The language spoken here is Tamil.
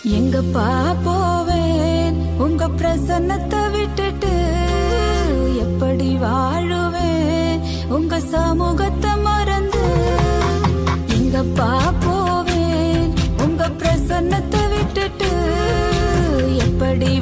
எங்கப்பா போவேன் உங்க பிரசன்னத்தை விட்டுட்டு, எப்படி வாழுவேன் உங்க சமூகத்தை மறந்து. எங்கப்பா போவேன் உங்க பிரசன்னத்தை விட்டுட்டு, எப்படி